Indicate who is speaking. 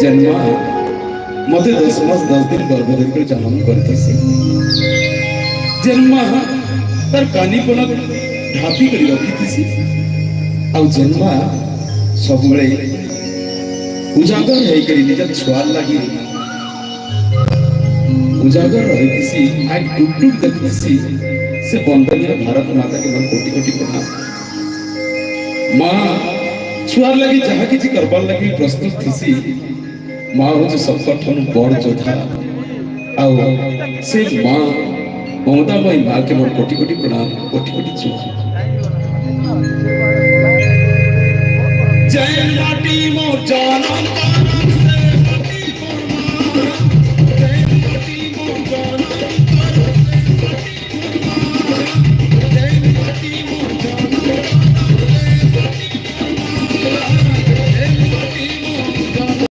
Speaker 1: जन्मा मते 10 मास 10 दिन गर्भ धर जन्म करती जन्मा तार कानी कोना ढापी कर रखी आ जन्मा सब उजागर है निज छुआ लगी उजागर रही आज डुब डुब देखी से बंदनीय भारत माता के कोटि कोटि प्रणाम माँ छुआर लगी जहाँ किसी करबार लगी प्रस्तुत थी माँ हूँ सबकठन बड़ योद्धा आउ से माँ ममतामयी माँ के मोर कोटि कोटि प्रणाम कोटि कोटि जय माटी मोर जानम